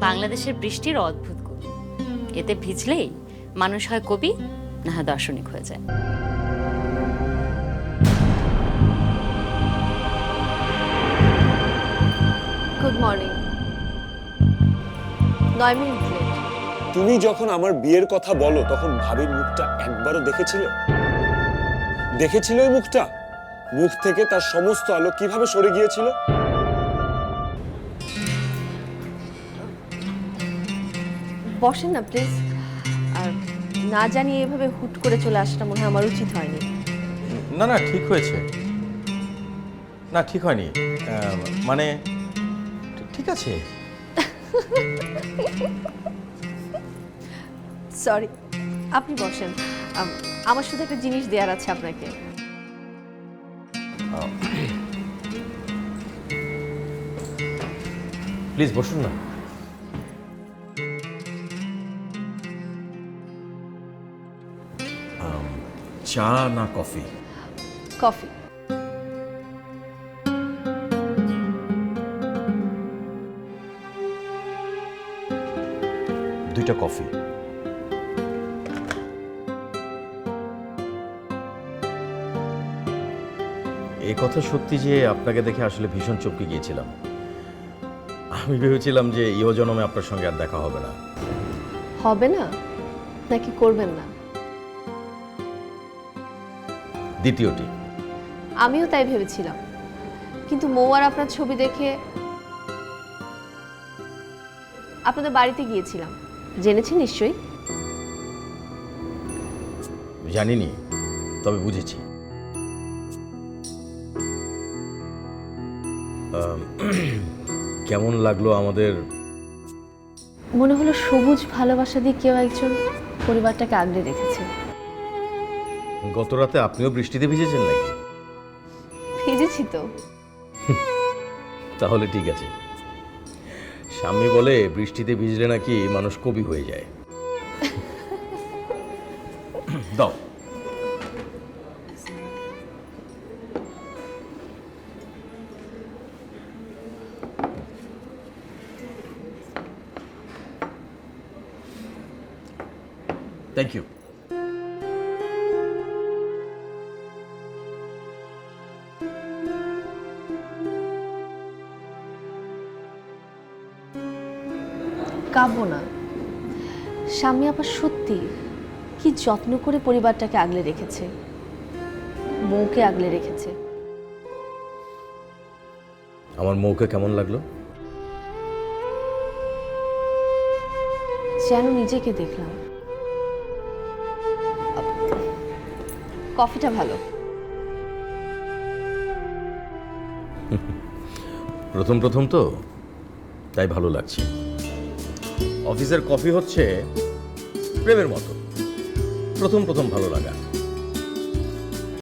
বাংলাদেশের বৃষ্টির অদ্ভুত গতি। এতে ভিজলেই মানুষ হয় কবি, না হয় দার্শনিক হয়ে যায়। Good morning. 9 minute late. তুমি যখন আমার বিয়ের কথা বলো তখন ভাবির মুখটা একবারও দেখেছিলে? দেখেছিলে ওই মুখটা? মুখ থেকে তার সমস্ত আলো কিভাবে সরে গিয়েছিল? বসেন না প্লিজ। আর না জানি এভাবে হুট করে চলে আসাটা মনে হয় আমার উচিত হয়নি। না না, ঠিক হয়েছে। না, ঠিক হয়নি, মানে ঠিক আছে। সরি, আপনি বসেন। আমার শুধু একটা জিনিস দেওয়ার আছে আপনাকে। প্লিজ বসুন না। চা না কফি? কফি। দুইটা কফি। এই কথা সত্যি যে আপনাকে দেখে আসলে ভীষণ চমকে গিয়েছিলাম। আমি ভেবেছিলাম যে ইহ জন্মে আপনার সঙ্গে আর দেখা হবে না। হবে না নাকি করবেন না? দ্বিতীয়টি। আমিও তাই ভেবেছিলাম, কিন্তু মৌ আর আপনার ছবি দেখে আপনাদের বাড়িতে গিয়েছিলাম। জেনেছেন নিশ্চয়ই? জানিনি, তবে বুঝেছি। কেমন লাগলো আমাদের? মনে হলো সবুজ ভালোবাসা দিয়ে কেউ একজন পরিবারটাকে আগলে রেখেছে। গত রাতে আপনিও বৃষ্টিতে ভিজেছেন নাকি? ভিজেছি তো। তাহলে ঠিক আছে। স্বামী বলে বৃষ্টিতে ভিজলে নাকি মানুষ কবি হয়ে যায়। দাও। Thank you. কাঁদবো না। স্বামী আপা সত্যি কি যত্ন করে পরিবারটাকে আগলে রেখেছে, মৌকে আগলে রেখেছে। আমার মৌকে কেমন লাগলো? যেন নিজেকে দেখলাম। কফিটা ভালো। প্রথম প্রথম তো, তাই ভালো লাগছে। অফিসের কফি হচ্ছে প্রেমের মতো, প্রথম প্রথম ভালো লাগা।